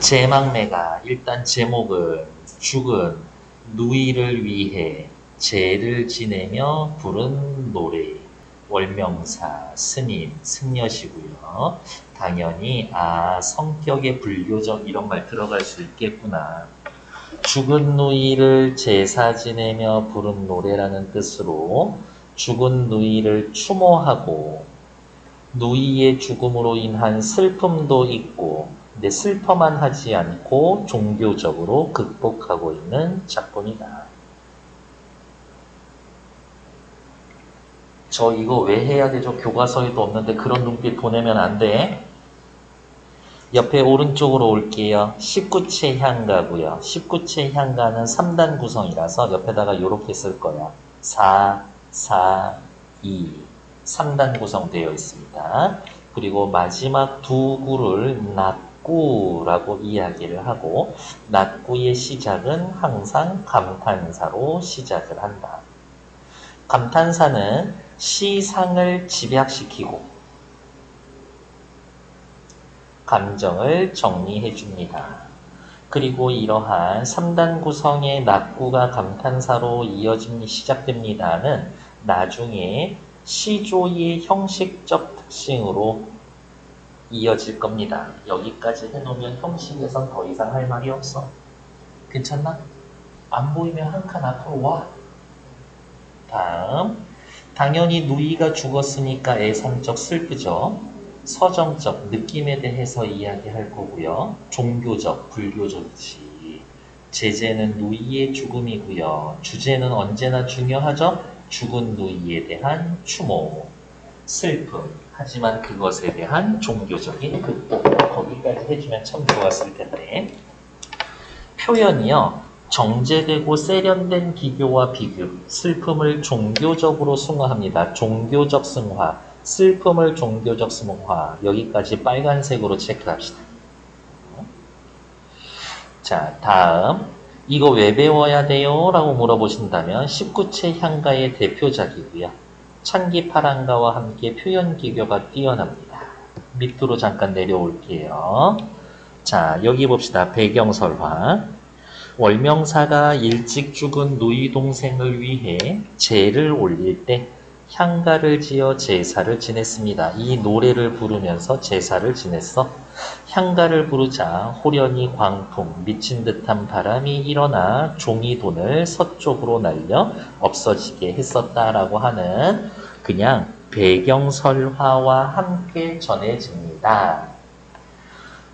제 막내가 일단 제목은 죽은 누이를 위해 제를 지내며 부른 노래. 월명사, 스님, 승려시고요. 당연히 성격의 불교적 이런 말 들어갈 수 있겠구나. 죽은 누이를 제사 지내며 부른 노래라는 뜻으로 죽은 누이를 추모하고 누이의 죽음으로 인한 슬픔도 있고 근데 슬퍼만 하지 않고 종교적으로 극복하고 있는 작품이다. 저 이거 왜 해야 되죠? 교과서에도 없는데 그런 눈빛 보내면 안 돼. 옆에 오른쪽으로 올게요. 19채 향가고요. 19채 향가는 3단 구성이라서 옆에다가 이렇게 쓸 거야. 4, 4, 2. 3단 구성되어 있습니다. 그리고 마지막 두 구를 낙구라고 이야기를 하고 낙구의 시작은 항상 감탄사로 시작을 한다. 감탄사는 시상을 집약시키고 감정을 정리해 줍니다. 그리고 이러한 3단 구성의 낙구가 감탄사로 시작됩니다는 나중에 시조의 형식적 특징으로 이어질 겁니다. 여기까지 해놓으면 형식에선 더 이상 할 말이 없어. 괜찮나? 안 보이면 한 칸 앞으로 와. 다음, 당연히 누이가 죽었으니까 애상적 슬프죠. 서정적 느낌에 대해서 이야기할 거고요. 종교적, 불교적이지. 제재는 누이의 죽음이고요. 주제는 언제나 중요하죠. 죽은 누이에 대한 추모, 슬픔, 하지만 그것에 대한 종교적인 극복. 거기까지 해주면 참 좋았을 텐데. 표현이요. 정제되고 세련된 기교와 비교, 슬픔을 종교적으로 승화합니다. 종교적 승화, 슬픔을 종교적 승화. 여기까지 빨간색으로 체크합시다. 자, 다음. 이거 왜 배워야 돼요? 라고 물어보신다면 19채 향가의 대표작이고요. 찬기파랑가와 함께 표현 기교가 뛰어납니다. 밑으로 잠깐 내려올게요. 자, 여기 봅시다. 배경설화. 월명사가 일찍 죽은 누이 동생을 위해 제를 올릴 때 향가를 지어 제사를 지냈습니다. 이 노래를 부르면서 제사를 지냈어. 향가를 부르자 호련히 광풍, 미친 듯한 바람이 일어나 종이돈을 서쪽으로 날려 없어지게 했었다라고 하는 그냥 배경설화와 함께 전해집니다.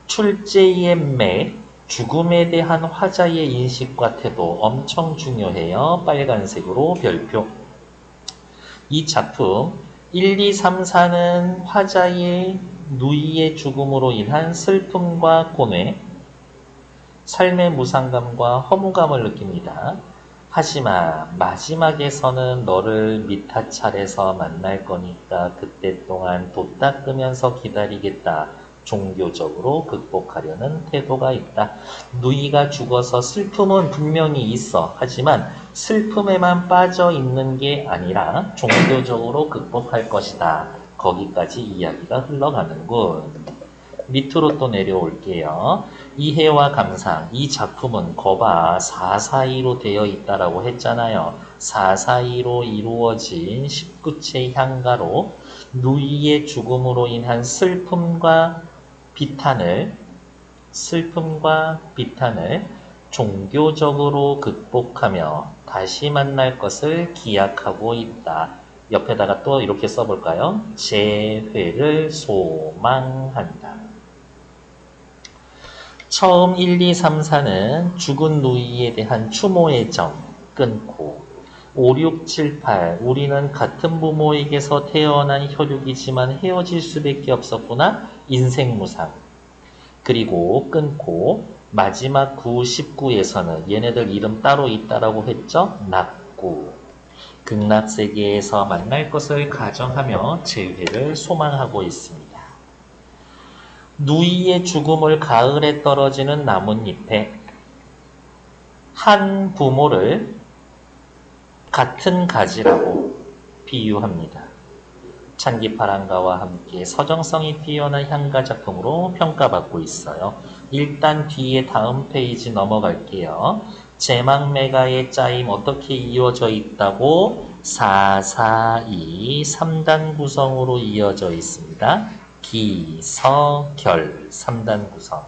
출제의 맥, 죽음에 대한 화자의 인식과 태도 엄청 중요해요. 빨간색으로 별표. 이 작품 1, 2, 3, 4는 화자의 누이의 죽음으로 인한 슬픔과 고뇌, 삶의 무상감과 허무감을 느낍니다. 하지만 마지막에서는 너를 미타 차례서 만날 거니까 그때 동안 돛 닦으면서 기다리겠다. 종교적으로 극복하려는 태도가 있다. 누이가 죽어서 슬픔은 분명히 있어. 하지만 슬픔에만 빠져 있는 게 아니라 종교적으로 극복할 것이다. 거기까지 이야기가 흘러가는군. 밑으로 또 내려올게요. 이해와 감상. 이 작품은 거봐 442로 되어 있다라고 했잖아요. 442로 이루어진 19채 향가로 누이의 죽음으로 인한 슬픔과 비탄을 종교적으로 극복하며 다시 만날 것을 기약하고 있다. 옆에다가 또 이렇게 써볼까요? 재회를 소망한다. 처음 1, 2, 3, 4는 죽은 누이에 대한 추모의 정 끊고 5, 6, 7, 8 우리는 같은 부모에게서 태어난 혈육이지만 헤어질 수밖에 없었구나. 인생무상. 그리고 끊고 마지막 9, 19에서는 얘네들 이름 따로 있다라고 했죠. 낙구. 극락세계에서 만날 것을 가정하며 재회를 소망하고 있습니다. 누이의 죽음을 가을에 떨어지는 나뭇잎에 한 부모를 같은 가지라고 비유합니다. 찬기파랑가와 함께 서정성이 뛰어난 향가 작품으로 평가받고 있어요. 일단 뒤에 다음 페이지 넘어갈게요. 제망매가의 짜임 어떻게 이루어져 있다고? 4, 4, 2, 3단 구성으로 이어져 있습니다. 기, 서, 결 3단 구성.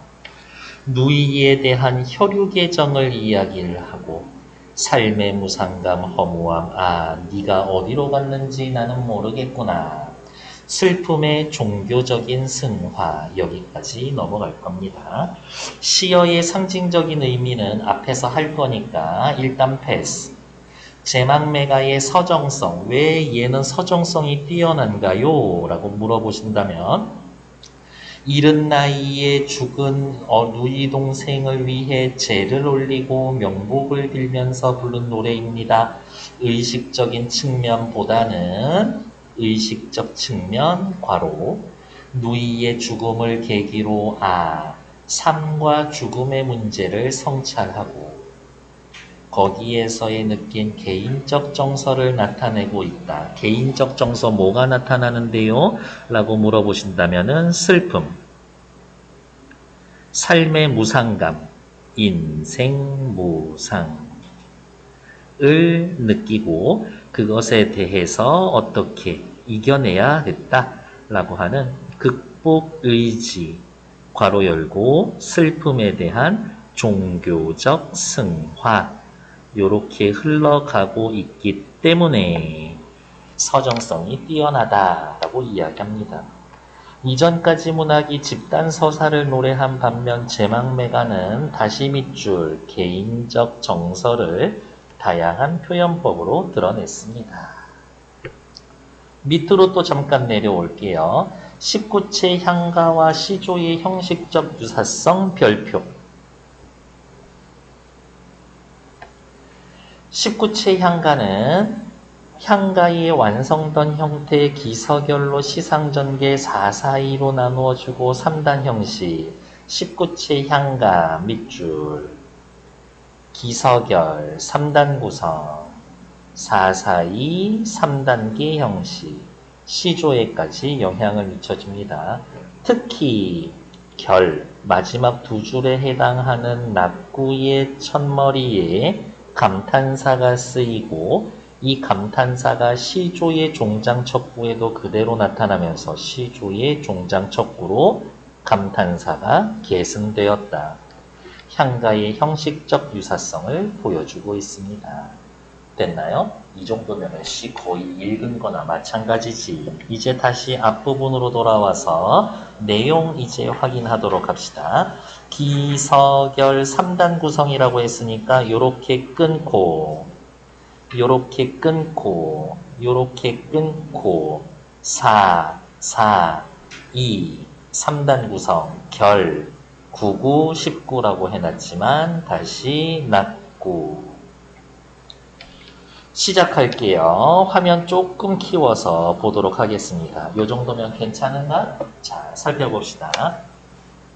누이에 대한 혈유 계정을 이야기를 하고 삶의 무상감, 허무함, 아, 네가 어디로 갔는지 나는 모르겠구나. 슬픔의 종교적인 승화, 여기까지 넘어갈 겁니다. 시어의 상징적인 의미는 앞에서 할 거니까 일단 패스. 제망매가의 서정성, 왜 얘는 서정성이 뛰어난가요? 라고 물어보신다면 이른 나이에 죽은 누이 동생을 위해 제를 올리고 명복을 빌면서 부른 노래입니다. 의식적인 측면보다는 의식적 측면 괄호 누이의 죽음을 계기로 삶과 죽음의 문제를 성찰하고 거기에서의 느낀 개인적 정서를 나타내고 있다. 개인적 정서 뭐가 나타나는데요? 라고 물어보신다면은 슬픔, 삶의 무상감, 인생 무상을 느끼고 그것에 대해서 어떻게 이겨내야 했다라고 하는 극복 의지, 괄호 열고 슬픔에 대한 종교적 승화 요렇게 흘러가고 있기 때문에 서정성이 뛰어나다라고 이야기합니다. 이전까지 문학이 집단 서사를 노래한 반면 제망매가는 다시 밑줄 개인적 정서를 다양한 표현법으로 드러냈습니다. 밑으로 또 잠깐 내려올게요. 19채 향가와 시조의 형식적 유사성 별표 19채 향가는 향가의 완성된 형태의 기서결로 시상전개 442로 나누어주고 3단 형식 19채 향가 밑줄 기서결 3단 구성 442 3단계 형식 시조에까지 영향을 미쳐줍니다. 특히 결 마지막 두 줄에 해당하는 낙구의 첫머리에 감탄사가 쓰이고 이 감탄사가 시조의 종장척구에도 그대로 나타나면서 시조의 종장척구로 감탄사가 계승되었다. 향가의 형식적 유사성을 보여주고 있습니다. 됐나요? 이 정도면 시 거의 읽은 거나 마찬가지지. 이제 다시 앞부분으로 돌아와서 내용 이제 확인하도록 합시다. 기서결 3단 구성이라고 했으니까 요렇게 끊고 요렇게 끊고 요렇게 끊고 4, 4, 2, 3단 구성 결 99, 19라고 해놨지만 다시 낙구 시작할게요. 화면 조금 키워서 보도록 하겠습니다. 요 정도면 괜찮은가? 자, 살펴봅시다.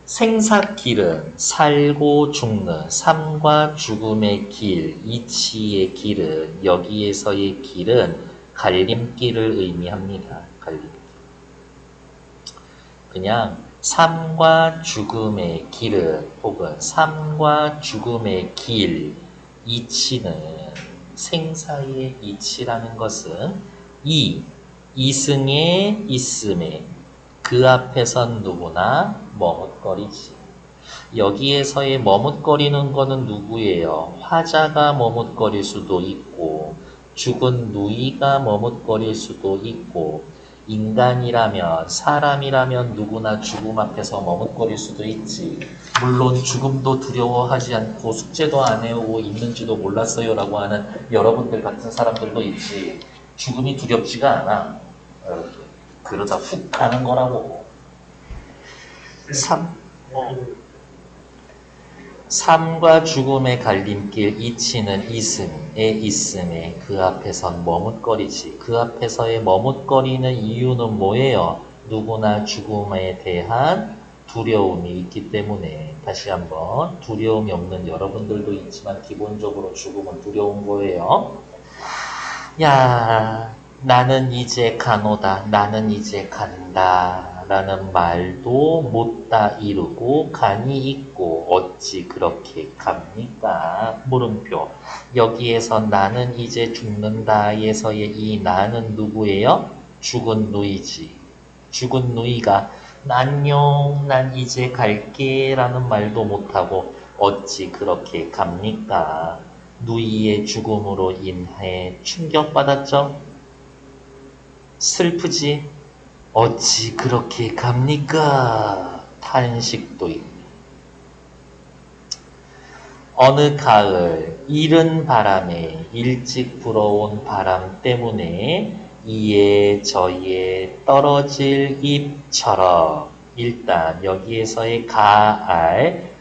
생사길은 살고 죽는 삶과 죽음의 길, 이치의 길은 여기에서의 길은 갈림길을 의미합니다. 갈림길. 그냥 삶과 죽음의 길은 혹은 삶과 죽음의 길, 이치는 생사의 이치라는 것은 이승에 있음에 그 앞에선 누구나 머뭇거리지. 여기에서의 머뭇거리는 거는 누구예요? 화자가 머뭇거릴 수도 있고 죽은 누이가 머뭇거릴 수도 있고 인간이라면 사람이라면 누구나 죽음 앞에서 머뭇거릴 수도 있지. 물론 죽음도 두려워하지 않고 숙제도 안 해오고 있는지도 몰랐어요 라고 하는 여러분들 같은 사람들도 있지. 죽음이 두렵지가 않아. 그러다 훅 가는 거라고. 삶과 죽음의 갈림길 이치는 이승에 있음에 그 앞에선 머뭇거리지. 그 앞에서의 머뭇거리는 이유는 뭐예요? 누구나 죽음에 대한 두려움이 있기 때문에. 다시 한번 두려움이 없는 여러분들도 있지만 기본적으로 죽음은 두려운 거예요. 야, 나는 이제 가노다, 나는 이제 간다 라는 말도 못다 이루고 간이 있고 어찌 그렇게 갑니까? 물음표. 여기에서 나는 이제 죽는다에서의 이 나는 누구예요? 죽은 누이지. 죽은 누이가 안녕, 난 이제 갈게 라는 말도 못하고 어찌 그렇게 갑니까? 누이의 죽음으로 인해 충격받았죠? 슬프지? 어찌 그렇게 갑니까? 탄식도 있네. 어느 가을 이른 바람에 일찍 불어온 바람 때문에 이에 저에 떨어질 잎처럼 일단 여기에서의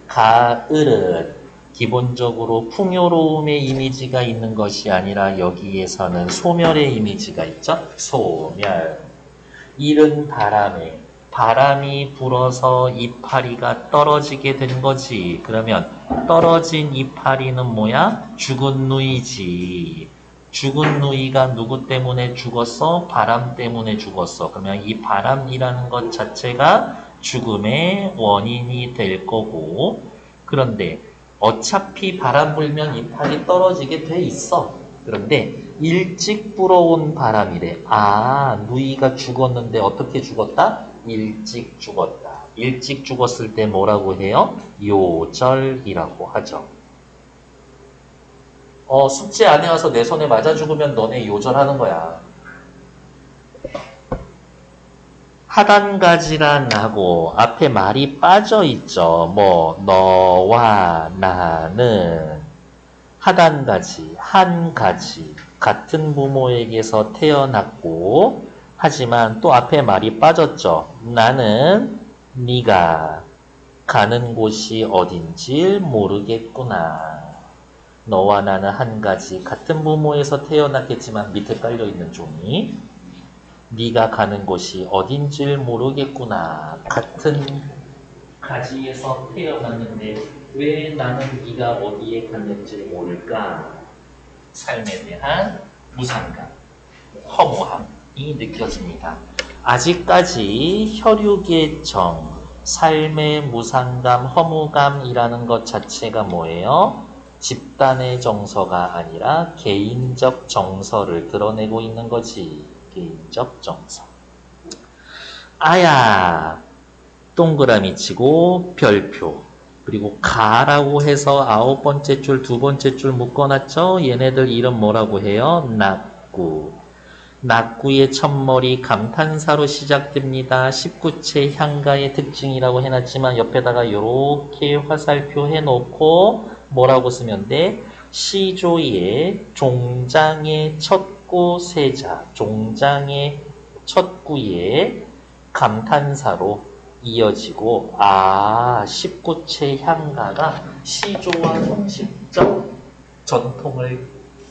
가을은 기본적으로 풍요로움의 이미지가 있는 것이 아니라 여기에서는 소멸의 이미지가 있죠. 소멸. 이른 바람에 바람이 불어서 이파리가 떨어지게 된 거지. 그러면 떨어진 이파리는 뭐야? 죽은 누이지. 죽은 누이가 누구 때문에 죽었어? 바람 때문에 죽었어. 그러면 이 바람이라는 것 자체가 죽음의 원인이 될 거고, 그런데 어차피 바람 불면 이파리 떨어지게 돼 있어. 그런데 일찍 불어온 바람이래. 아, 누이가 죽었는데 어떻게 죽었다? 일찍 죽었다. 일찍 죽었을 때 뭐라고 해요? 요절이라고 하죠. 숙제 안 해와서 내 손에 맞아 죽으면 너네 요절하는 거야. 하단가지란 하고 앞에 말이 빠져 있죠. 뭐 너와 나는 하단가지, 한 가지 같은 부모에게서 태어났고 하지만 또 앞에 말이 빠졌죠. 나는 네가 가는 곳이 어딘지 모르겠구나. 너와 나는 한 가지 같은 부모에서 태어났겠지만 밑에 깔려있는 종이 네가 가는 곳이 어딘지 모르겠구나. 같은 가지에서 태어났는데 왜 나는 네가 어디에 갔는지 모를까? 삶에 대한 무상감, 허무함이 느껴집니다. 아직까지 혈육의 정, 삶의 무상감, 허무감이라는 것 자체가 뭐예요? 집단의 정서가 아니라 개인적 정서를 드러내고 있는 거지. 개인적 정서. 아야, 동그라미 치고 별표. 그리고 가라고 해서 9번째 줄, 2번째 줄 묶어놨죠? 얘네들 이름 뭐라고 해요? 낙구. 낙구의 첫머리 감탄사로 시작됩니다. 19채 향가의 특징이라고 해놨지만 옆에다가 이렇게 화살표 해놓고 뭐라고 쓰면 돼? 시조의 종장의 첫구 세자, 종장의 첫구의 감탄사로 이어지고 19채 향가가 시조와 형식적 전통을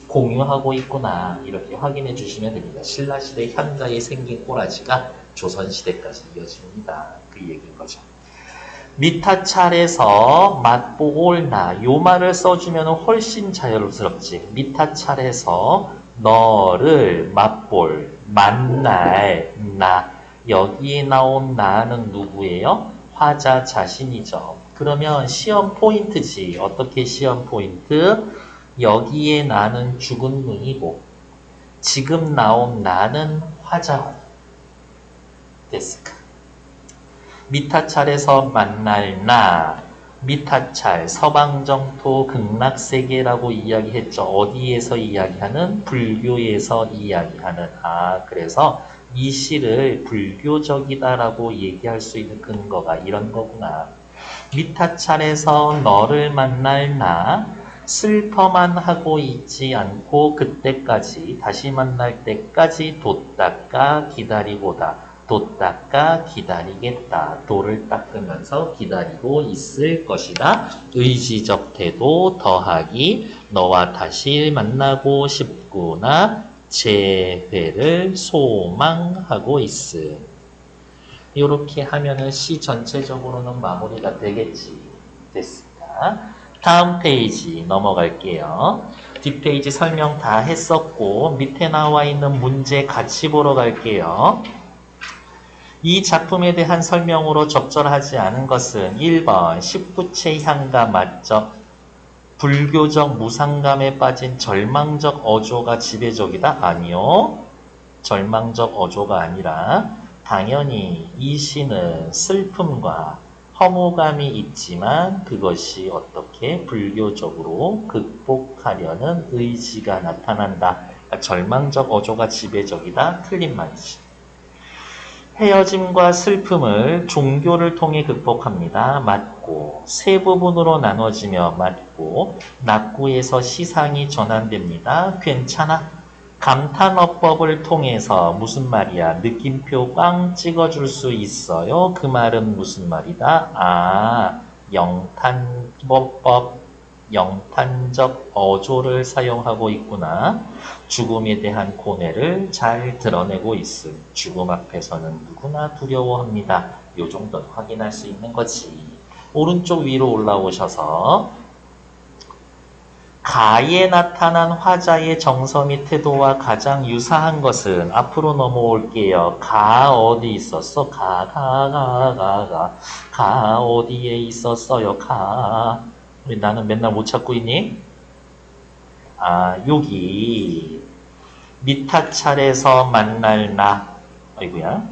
공유하고 있구나 이렇게 확인해 주시면 됩니다. 신라시대 향가에 생긴 꼬라지가 조선시대까지 이어집니다. 그 얘기인 거죠. 미타 차례에서 맛보고 올나 요 말을 써주면 훨씬 자연스럽지. 미타 차례에서 너를 맛볼 만날 나 여기에 나온 나는 누구예요? 화자 자신이죠. 그러면 시험 포인트지. 어떻게 시험 포인트? 여기에 나는 죽은 누이고 지금 나온 나는 화자고 됐을까? 미타찰에서 만날 나 미타찰 서방정토 극락세계라고 이야기했죠. 어디에서 이야기하는? 불교에서 이야기하는 그래서 이 시를 불교적이다라고 얘기할 수 있는 근거가 이런 거구나. 미타찰에서 너를 만날 나 슬퍼만 하고 있지 않고 그때까지 다시 만날 때까지 돛닦아 기다리고다. 돛닦아 기다리겠다. 돌을 닦으면서 기다리고 있을 것이다. 의지적 태도 더하기 너와 다시 만나고 싶구나. 재회를 소망하고 있음. 이렇게 하면은 시 전체적으로는 마무리가 되겠지. 됐습니다. 다음 페이지 넘어갈게요. 뒷페이지 설명 다 했었고 밑에 나와 있는 문제 같이 보러 갈게요. 이 작품에 대한 설명으로 적절하지 않은 것은 1번 19채 향가 맞죠? 불교적 무상감에 빠진 절망적 어조가 지배적이다? 아니요. 절망적 어조가 아니라 당연히 이 시는 슬픔과 허무감이 있지만 그것이 어떻게 불교적으로 극복하려는 의지가 나타난다. 그러니까 절망적 어조가 지배적이다. 틀린 말이지. 헤어짐과 슬픔을 종교를 통해 극복합니다. 맞고. 세 부분으로 나눠지며 맞고. 낙구에서 시상이 전환됩니다. 괜찮아. 감탄어법을 통해서 무슨 말이야? 느낌표 꽝 찍어줄 수 있어요. 그 말은 무슨 말이다? 아, 영탄법, 영탄적 어조를 사용하고 있구나. 죽음에 대한 고뇌를 잘 드러내고 있음. 죽음 앞에서는 누구나 두려워합니다. 요 정도는 확인할 수 있는 거지. 오른쪽 위로 올라오셔서 가에 나타난 화자의 정서 및 태도와 가장 유사한 것은 앞으로 넘어올게요. 가 어디 있었어? 가 어디에 있었어요? 가. 우리 나는 맨날 못 찾고 있니? 아, 여기 미타찰에서 만날 나. 아이고야.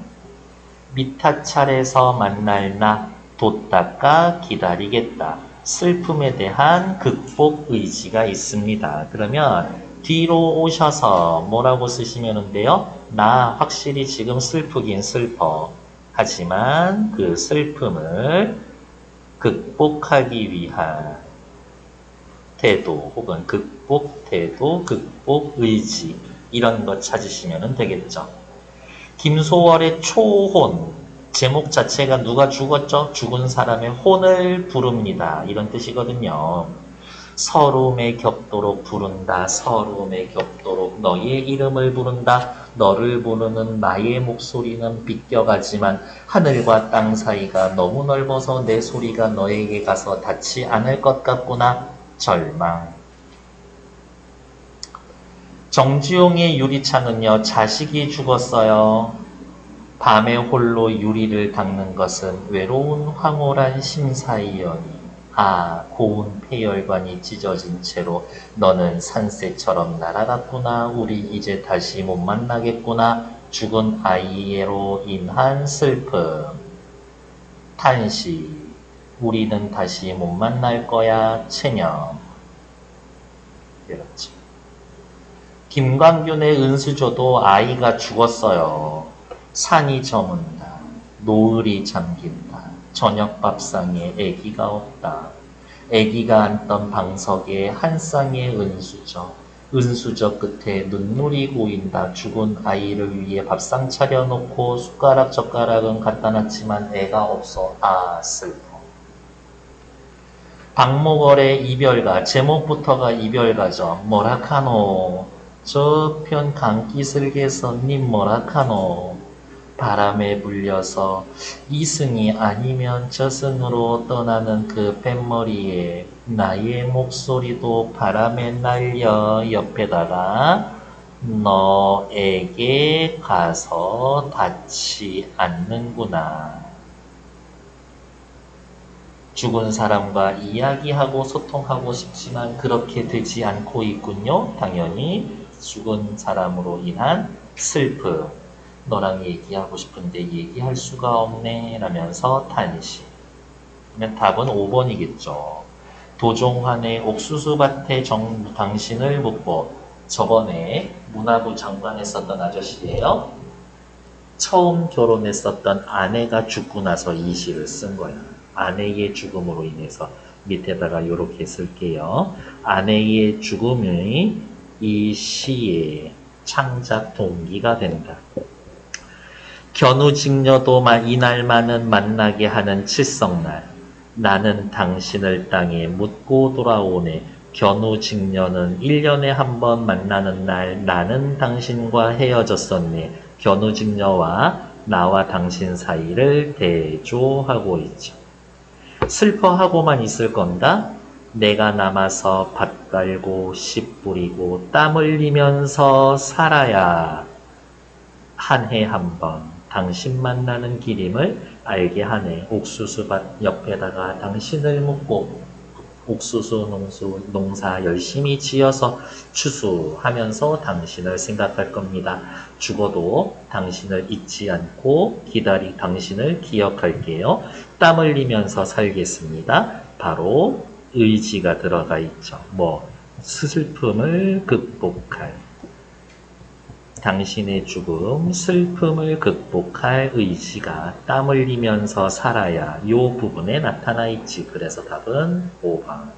미타찰에서 만날 나. 돛닦아 기다리겠다. 슬픔에 대한 극복 의지가 있습니다. 그러면 뒤로 오셔서 뭐라고 쓰시면 돼요? 나 확실히 지금 슬프긴 슬퍼. 하지만 그 슬픔을 극복하기 위한 태도 혹은 극복 태도, 극복 의지 이런 것 찾으시면 되겠죠. 김소월의 초혼 제목 자체가 누가 죽었죠? 죽은 사람의 혼을 부릅니다. 이런 뜻이거든요. 서름에 겹도록 부른다. 서름에 겹도록 너의 이름을 부른다. 너를 부르는 나의 목소리는 비껴가지만 하늘과 땅 사이가 너무 넓어서 내 소리가 너에게 가서 닿지 않을 것 같구나. 절망. 정주용의 유리창은요. 자식이 죽었어요. 밤에 홀로 유리를 닦는 것은 외로운 황홀한 심사이여니 아 고운 폐혈관이 찢어진 채로 너는 산새처럼 날아갔구나. 우리 이제 다시 못 만나겠구나. 죽은 아이로 인한 슬픔 탄식 우리는 다시 못 만날 거야. 체념. 그렇지. 김광균의 은수저도 아이가 죽었어요. 산이 저문다. 노을이 잠긴다. 저녁 밥상에 아기가 없다. 아기가 앉던 방석에 한 쌍의 은수저. 은수저 끝에 눈물이 고인다. 죽은 아이를 위해 밥상 차려놓고 숟가락 젓가락은 갖다 놨지만 애가 없어. 아 슬퍼. 박목월의 이별가. 제목부터가 이별가죠. 뭐라카노. 저편 강기슬개선님 뭐라카노. 바람에 불려서 이승이 아니면 저승으로 떠나는 그 뱃머리에 나의 목소리도 바람에 날려 옆에다가 너에게 가서 닿지 않는구나. 죽은 사람과 이야기하고 소통하고 싶지만 그렇게 되지 않고 있군요. 당연히 죽은 사람으로 인한 슬픔. 너랑 얘기하고 싶은데 얘기할 수가 없네 라면서 탄식. 그러면 답은 5번이겠죠. 도종환의 옥수수밭에 당신을 묻고 저번에 문화부 장관 했었던 아저씨예요. 처음 결혼했었던 아내가 죽고 나서 이 시를 쓴 거야. 아내의 죽음으로 인해서 밑에다가 이렇게 쓸게요. 아내의 죽음이 이 시의 창작 동기가 된다. 견우직녀도 이날만은 만나게 하는 칠성날. 나는 당신을 땅에 묻고 돌아오네. 견우직녀는 1년에 한 번 만나는 날 나는 당신과 헤어졌었네. 견우직녀와 나와 당신 사이를 대조하고 있죠. 슬퍼하고만 있을 건가? 내가 남아서 밭 갈고 씨 뿌리고 땀 흘리면서 살아야 한 해 한 번 당신 만나는 길임을 알게 하네. 옥수수밭 옆에다가 당신을 묻고 옥수수 농사 열심히 지어서 추수하면서 당신을 생각할 겁니다. 죽어도 당신을 잊지 않고 당신을 기억할게요. 땀 흘리면서 살겠습니다. 바로 의지가 들어가 있죠. 슬픔을 극복할. 당신의 죽음, 슬픔을 극복할 의지가 땀 흘리면서 살아야 이 부분에 나타나 있지. 그래서 답은 5번.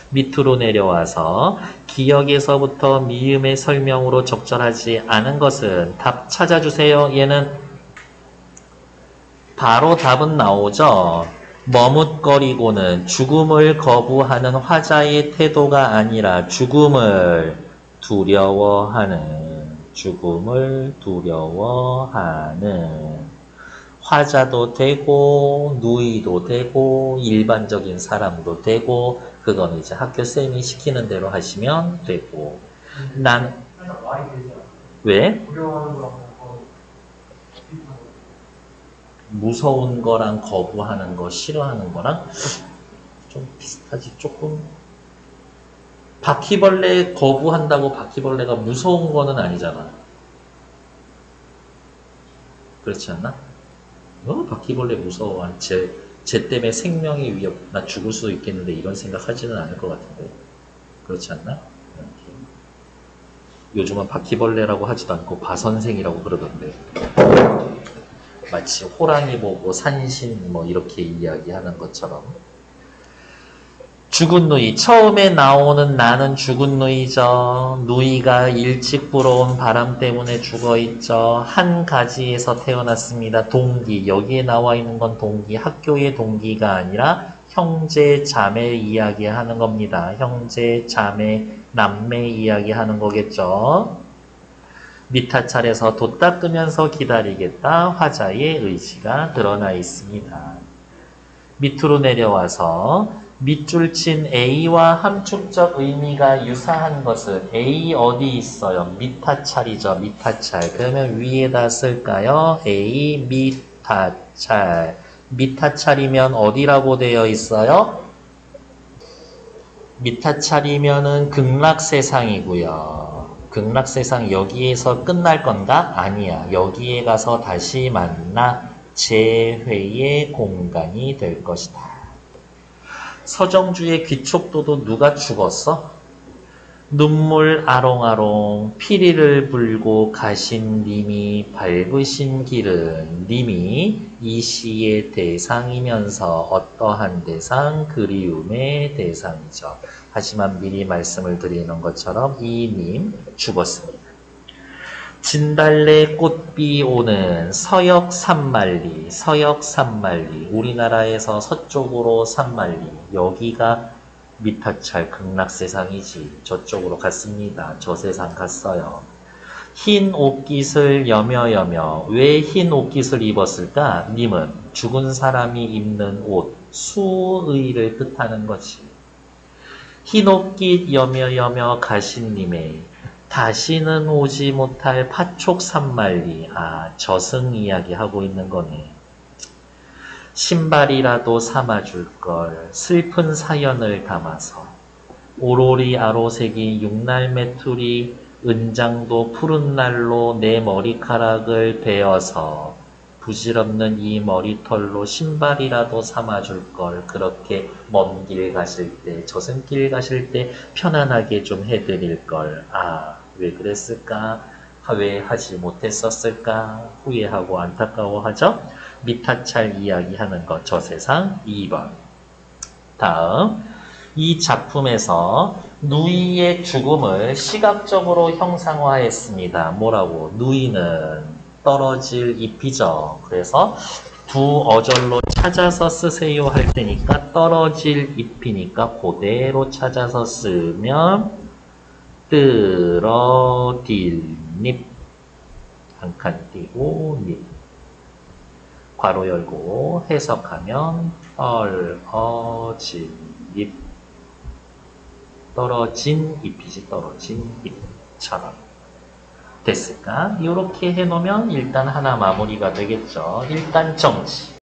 밑으로 내려와서 기억에서부터 미음의 설명으로 적절하지 않은 것은 답 찾아주세요. 얘는 바로 답은 나오죠. 머뭇거리고는 죽음을 거부하는 화자의 태도가 아니라 죽음을 두려워하는 화자도 되고 누이도 되고 일반적인 사람도 되고 그건 이제 학교쌤이 시키는 대로 하시면 되고 왜? 무서운 거랑 거부하는 거 싫어하는 거랑 좀 비슷하지. 조금 바퀴벌레 거부한다고 바퀴벌레가 무서운 거는 아니잖아. 그렇지 않나? 바퀴벌레 무서워. 쟤 때문에 생명의 위협, 나 죽을 수도 있겠는데 이런 생각 하지는 않을 것 같은데. 그렇지 않나? 요즘은 바퀴벌레라고 하지도 않고 바선생이라고 그러던데. 마치 호랑이 보고 산신 이렇게 이야기하는 것처럼. 죽은 누이. 처음에 나오는 나는 죽은 누이죠. 누이가 일찍 불어온 바람 때문에 죽어있죠. 한 가지에서 태어났습니다. 동기. 여기에 나와 있는 건 동기. 학교의 동기가 아니라 형제, 자매 이야기하는 겁니다. 형제, 자매, 남매 이야기하는 거겠죠. 밑하찰에서 돛 닦으면서 기다리겠다. 화자의 의지가 드러나 있습니다. 밑으로 내려와서 밑줄 친 A와 함축적 의미가 유사한 것은 A 어디 있어요? 밑하찰이죠. 밑하찰. 그러면 위에다 쓸까요? A 밑하찰. 밑하찰이면 어디라고 되어 있어요? 밑하찰이면은 극락세상이고요. 극락세상 여기에서 끝날 건가? 아니야. 여기에 가서 다시 만나 재회의 공간이 될 것이다. 서정주의 귀촉도도 누가 죽었어? 눈물 아롱아롱 피리를 불고 가신 님이 밟으신 길은 님이 이 시의 대상이면서 어떠한 대상? 그리움의 대상이죠. 하지만 미리 말씀을 드리는 것처럼 이 님 죽었습니다. 진달래 꽃비 오는 서역 산만리, 우리나라에서 서쪽으로 산만리, 여기가 밑하찰 극락세상이지. 저쪽으로 갔습니다. 저 세상 갔어요. 흰 옷깃을 여며여며. 왜 흰 옷깃을 입었을까? 님은 죽은 사람이 입는 옷, 수의를 뜻하는 거지. 흰 옷깃 여며여며 가신 님의 다시는 오지 못할 파촉산만리. 저승 이야기하고 있는 거네. 신발이라도 삼아줄걸. 슬픈 사연을 담아서. 오로리 아로색이 육날 메뚜리 은장도 푸른 날로 내 머리카락을 베어서 부질없는 이 머리털로 신발이라도 삼아줄걸. 그렇게 먼 길 가실 때, 저승길 가실 때 편안하게 좀 해드릴걸. 왜 그랬을까? 왜 하지 못했었을까? 후회하고 안타까워하죠? 밑하찰 이야기하는 것, 저 세상 2번. 다음, 이 작품에서 누이의 죽음을 시각적으로 형상화했습니다. 뭐라고? 누이는 떨어질 잎이죠. 그래서 두 어절로 찾아서 쓰세요 할 테니까 떨어질 잎이니까 그대로 찾아서 쓰면 떨어질 잎. 한 칸 띄고 잎. 괄호 열고 해석하면 떨어질 잎. 떨어진 잎이지, 떨어진 잎처럼. 됐을까? 이렇게 해놓으면 일단 하나 마무리가 되겠죠. 일단 정치.